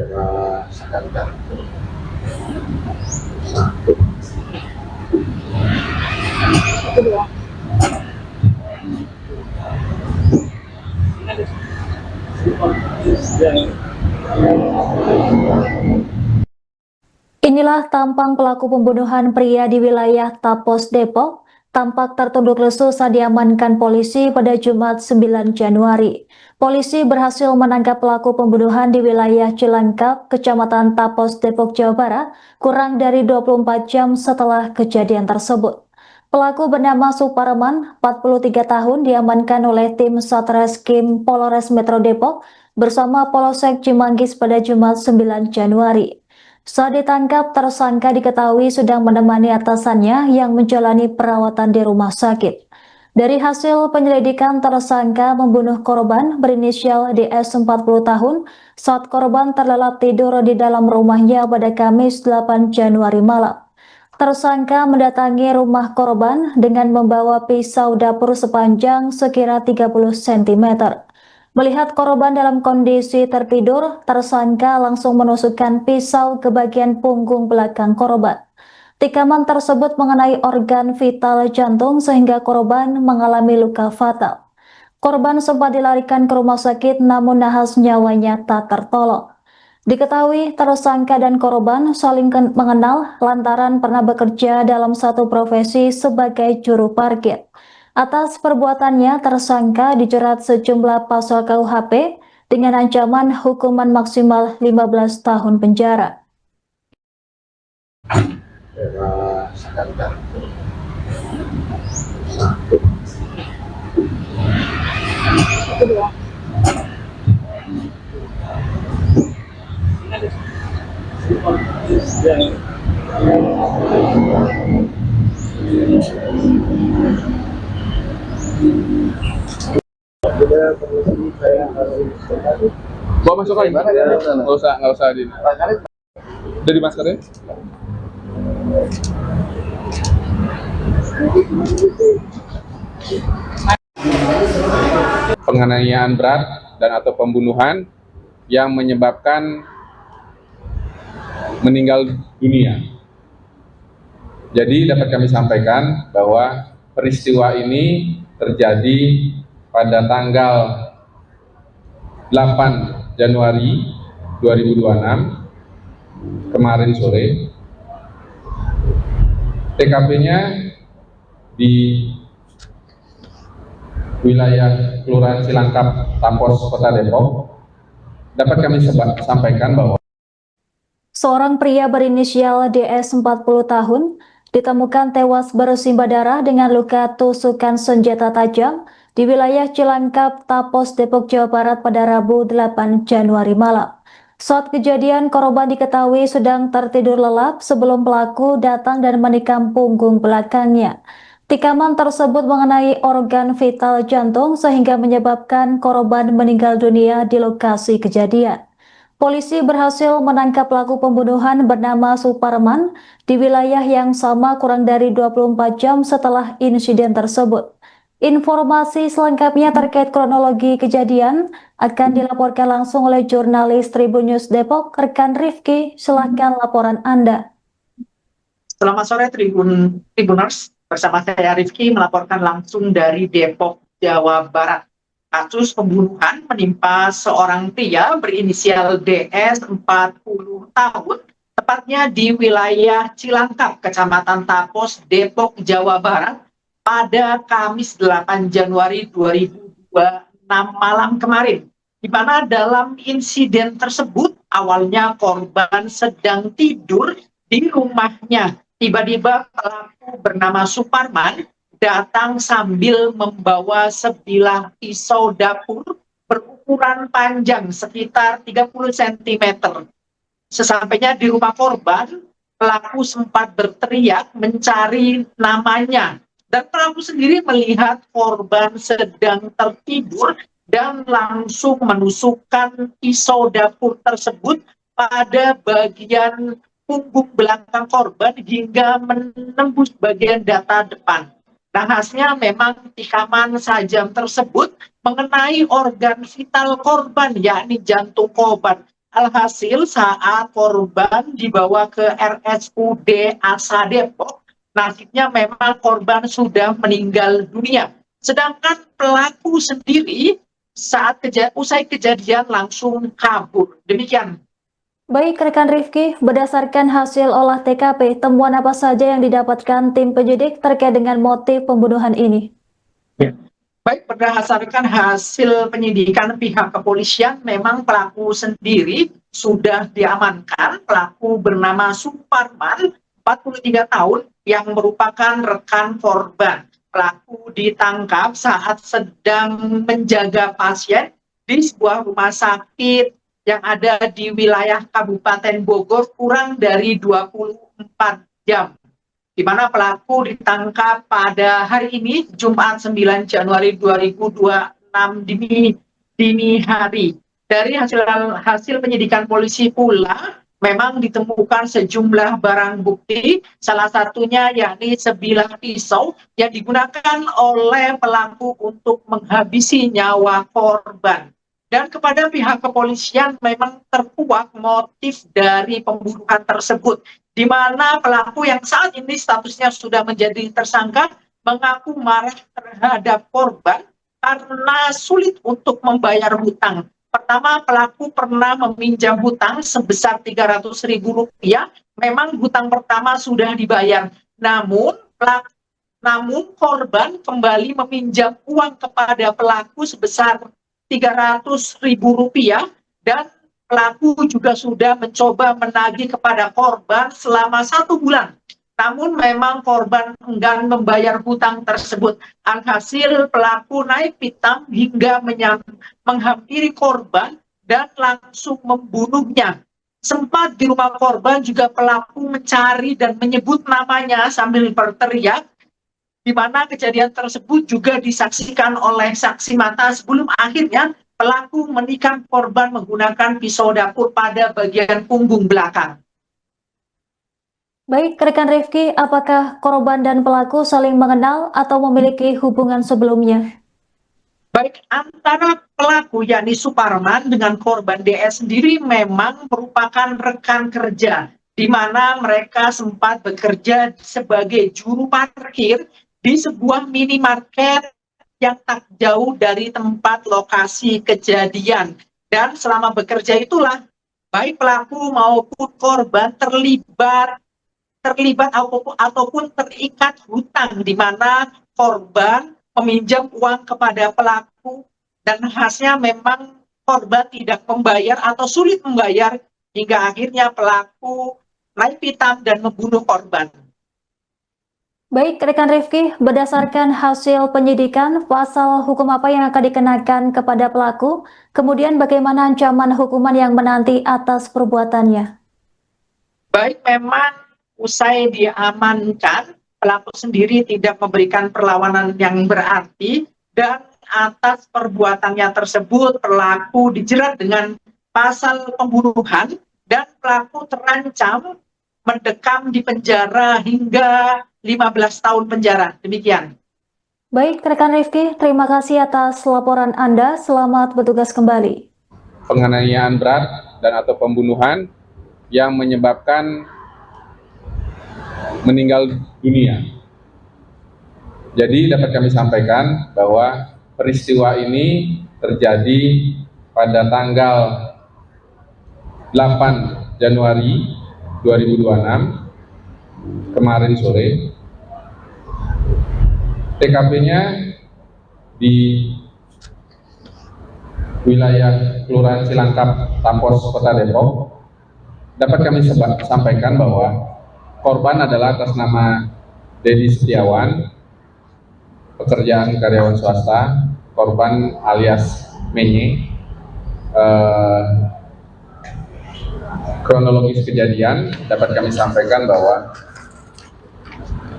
Sakankan. Inilah tampang pelaku pembunuhan pria di wilayah Tapos, Depok, tampak tertunduk lesu saat diamankan polisi pada Jumat 9 Januari. Polisi berhasil menangkap pelaku pembunuhan di wilayah Cilangkap, Kecamatan Tapos, Depok, Jawa Barat, kurang dari 24 jam setelah kejadian tersebut. Pelaku bernama Suparman, 43 tahun, diamankan oleh tim Satreskrim Polres Metro Depok bersama Polsek Cimanggis pada Jumat 9 Januari. Saat ditangkap, tersangka diketahui sedang menemani atasannya yang menjalani perawatan di rumah sakit. Dari hasil penyelidikan, tersangka membunuh korban berinisial DS 40 tahun saat korban terlelap tidur di dalam rumahnya pada Kamis 8 Januari malam. Tersangka mendatangi rumah korban dengan membawa pisau dapur sepanjang sekira 30 cm. Melihat korban dalam kondisi tertidur, tersangka langsung menusukkan pisau ke bagian punggung belakang korban. Tikaman tersebut mengenai organ vital jantung sehingga korban mengalami luka fatal. Korban sempat dilarikan ke rumah sakit namun nahas nyawanya tak tertolong. Diketahui tersangka dan korban saling mengenal lantaran pernah bekerja dalam satu profesi sebagai juru parkir. Atas perbuatannya, tersangka dijerat sejumlah pasal KUHP dengan ancaman hukuman maksimal 15 tahun penjara. Sakankan. Bawa masuk lagi, nggak usah di. Dari maskernya? Penganiayaan berat dan atau pembunuhan yang menyebabkan meninggal dunia. Jadi dapat kami sampaikan bahwa peristiwa ini terjadi pada tanggal 8 Januari 2026 kemarin sore. TKP-nya di wilayah Kelurahan Cilangkap, Tapos, Kota Depok. Dapat kami sampaikan bahwa seorang pria berinisial DS 40 tahun ditemukan tewas bersimbah darah dengan luka tusukan senjata tajam di wilayah Cilangkap, Tapos, Depok, Jawa Barat pada Rabu 8 Januari malam. Saat kejadian, korban diketahui sedang tertidur lelap sebelum pelaku datang dan menikam punggung belakangnya. Tikaman tersebut mengenai organ vital jantung sehingga menyebabkan korban meninggal dunia di lokasi kejadian. Polisi berhasil menangkap pelaku pembunuhan bernama Suparman di wilayah yang sama kurang dari 24 jam setelah insiden tersebut. Informasi selengkapnya terkait kronologi kejadian akan dilaporkan langsung oleh jurnalis Tribun News Depok, rekan Rifki. Silakan laporan Anda. Selamat sore Tribuners, bersama saya Rifki melaporkan langsung dari Depok, Jawa Barat. Kasus pembunuhan menimpa seorang pria berinisial DS 40 tahun, tepatnya di wilayah Cilangkap, Kecamatan Tapos, Depok, Jawa Barat, pada Kamis 8 Januari 2026 malam kemarin, di mana dalam insiden tersebut awalnya korban sedang tidur di rumahnya. Tiba-tiba pelaku bernama Suparman datang sambil membawa sebilah pisau dapur berukuran panjang sekitar 30 cm. Sesampainya di rumah korban, pelaku sempat berteriak mencari namanya. Dan pelaku sendiri melihat korban sedang tertidur dan langsung menusukkan pisau dapur tersebut pada bagian punggung belakang korban hingga menembus bagian dada depan. Nahasnya memang tikaman sajam tersebut mengenai organ vital korban, yakni jantung korban. alhasil saat korban dibawa ke RSUD Asa Depok, nasibnya memang korban sudah meninggal dunia. Sedangkan pelaku sendiri saat usai kejadian langsung kabur. Demikian. Baik rekan Rifki, berdasarkan hasil olah TKP, temuan apa saja yang didapatkan tim penyidik terkait dengan motif pembunuhan ini? Ya. Baik, berdasarkan hasil penyidikan pihak kepolisian, memang pelaku sendiri sudah diamankan. Pelaku bernama Suparman, 43 tahun, yang merupakan rekan korban. Pelaku ditangkap saat sedang menjaga pasien di sebuah rumah sakit yang ada di wilayah Kabupaten Bogor kurang dari 24 jam. Di mana pelaku ditangkap pada hari ini, Jumat 9 Januari 2026 dini hari. Dari hasil penyidikan polisi pula, memang ditemukan sejumlah barang bukti, salah satunya yakni sebilah pisau yang digunakan oleh pelaku untuk menghabisi nyawa korban. Dan kepada pihak kepolisian memang terkuak motif dari pembunuhan tersebut, di mana pelaku yang saat ini statusnya sudah menjadi tersangka mengaku marah terhadap korban karena sulit untuk membayar hutang. Pertama, pelaku pernah meminjam hutang sebesar Rp300.000. Memang hutang pertama sudah dibayar, namun korban kembali meminjam uang kepada pelaku sebesar Rp300.000 dan pelaku juga sudah mencoba menagih kepada korban selama 1 bulan. Namun memang korban enggan membayar hutang tersebut. Alhasil pelaku naik pitam hingga menghampiri korban dan langsung membunuhnya. Sempat di rumah korban juga pelaku mencari dan menyebut namanya sambil berteriak, di mana kejadian tersebut juga disaksikan oleh saksi mata sebelum akhirnya pelaku menikam korban menggunakan pisau dapur pada bagian punggung belakang. Baik, rekan Rifki, apakah korban dan pelaku saling mengenal atau memiliki hubungan sebelumnya? Baik, antara pelaku yakni Suparman dengan korban DS sendiri memang merupakan rekan kerja, di mana mereka sempat bekerja sebagai juru parkir di sebuah minimarket yang tak jauh dari tempat lokasi kejadian. Dan selama bekerja itulah, baik pelaku maupun korban terlibat ataupun terikat hutang, di mana korban meminjam uang kepada pelaku dan khasnya memang korban tidak membayar atau sulit membayar hingga akhirnya pelaku naik pitam dan membunuh korban. Baik, rekan Rifki, berdasarkan hasil penyidikan, pasal hukum apa yang akan dikenakan kepada pelaku? Kemudian bagaimana ancaman hukuman yang menanti atas perbuatannya? Baik, memang usai diamankan, pelaku sendiri tidak memberikan perlawanan yang berarti dan atas perbuatannya tersebut pelaku dijerat dengan pasal pembunuhan dan pelaku terancam mendekam di penjara hingga 15 tahun penjara. Demikian. Baik, rekan Rifki, terima kasih atas laporan Anda. Selamat bertugas kembali. Penganiayaan berat dan atau pembunuhan yang menyebabkan meninggal dunia. Jadi dapat kami sampaikan bahwa peristiwa ini terjadi pada tanggal 8 Januari 2026 kemarin sore. TKP-nya di wilayah Kelurahan Cilangkap, Tampos, Kota Depok. Dapat kami sampaikan bahwa korban adalah atas nama Dedi Setiawan, pekerjaan karyawan swasta. Korban alias Menye. Kronologis kejadian dapat kami sampaikan bahwa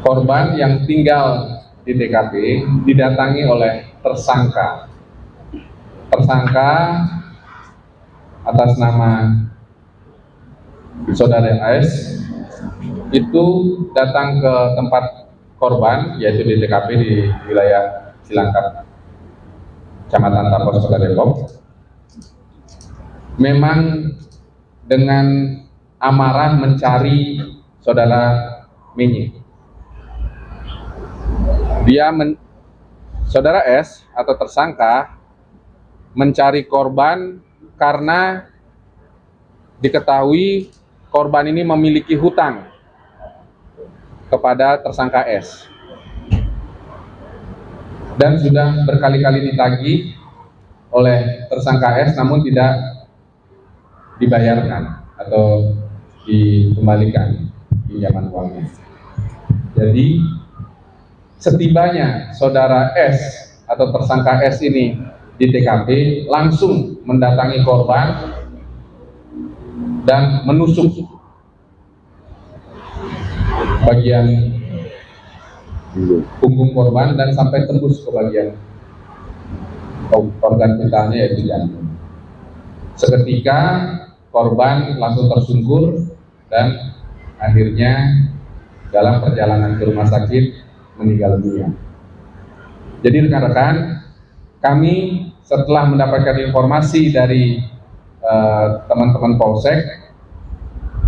korban yang tinggal di TKP didatangi oleh tersangka. Tersangka atas nama Saudara AS itu datang ke tempat korban, yaitu di TKP di wilayah Cilangkap, Kecamatan Tampos, Kota Depok. Memang dengan amarah mencari saudara Menye. Saudara S atau tersangka mencari korban karena diketahui korban ini memiliki hutang kepada tersangka S dan sudah berkali-kali ditagih oleh tersangka S namun tidak dibayarkan atau dikembalikan pinjaman uangnya. Jadi setibanya saudara S atau tersangka S ini di TKP langsung mendatangi korban dan menusuk bagian punggung korban dan sampai tembus ke bagian organ vitalnya yaitu jantung. Seketika korban langsung tersungkur dan akhirnya dalam perjalanan ke rumah sakit meninggal dunia. Jadi rekan-rekan, kami setelah mendapatkan informasi dari teman-teman Polsek,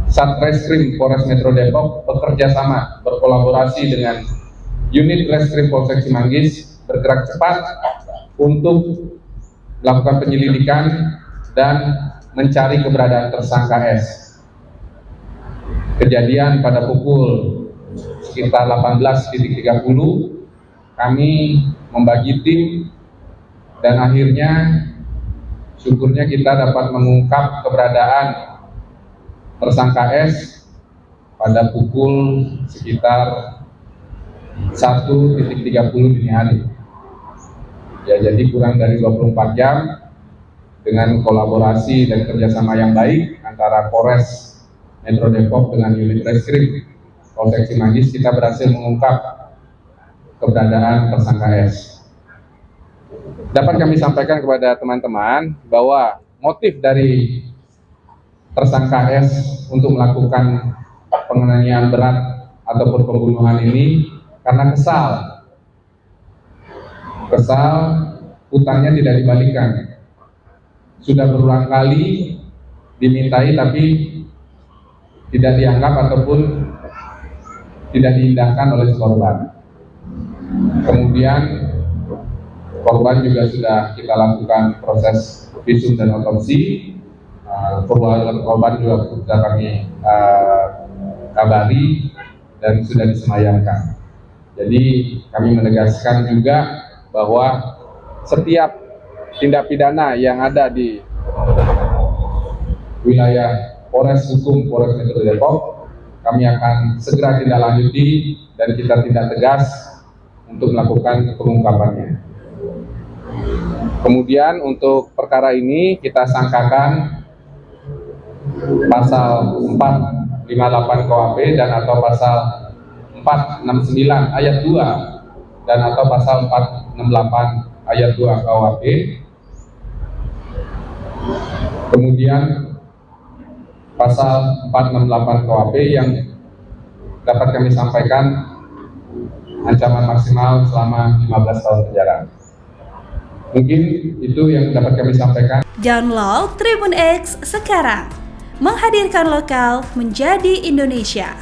Satreskrim Polres Metro Depok bekerja sama, berkolaborasi dengan unit Reskrim Polsek Cimanggis bergerak cepat untuk melakukan penyelidikan dan mencari keberadaan tersangka S. Kejadian pada pukul sekitar 18.30 kami membagi tim dan akhirnya syukurnya kita dapat mengungkap keberadaan tersangka S pada pukul sekitar 1.30 dini hari. Ya, jadi kurang dari 24 jam dengan kolaborasi dan kerjasama yang baik antara Polres Metro Depok dengan unit Reskrim Polsek Cimanggis, kita berhasil mengungkap keberadaan tersangka S. Dapat kami sampaikan kepada teman-teman bahwa motif dari tersangka S untuk melakukan penganiayaan berat ataupun pembunuhan ini karena kesal hutangnya tidak dibalikan. Sudah berulang kali dimintai tapi tidak dianggap ataupun tidak diindahkan oleh korban. Kemudian korban juga sudah kita lakukan proses visum dan otopsi. Keluarga korban juga sudah kami kabari dan sudah disemayamkan. Jadi kami menegaskan juga bahwa setiap tindak pidana yang ada di wilayah Polres Hukum Polres Metro Depok, kami akan segera tindak lanjuti dan kita tindak tegas untuk melakukan pengungkapannya. Kemudian untuk perkara ini kita sangkakan pasal 458 KUHP dan atau pasal 469 ayat 2 dan atau pasal 468 ayat 2 KUHP. Kemudian pasal 468 KUHP yang dapat kami sampaikan ancaman maksimal selama 15 tahun penjara. Mungkin itu yang dapat kami sampaikan. Download Tribun X sekarang, menghadirkan lokal menjadi Indonesia.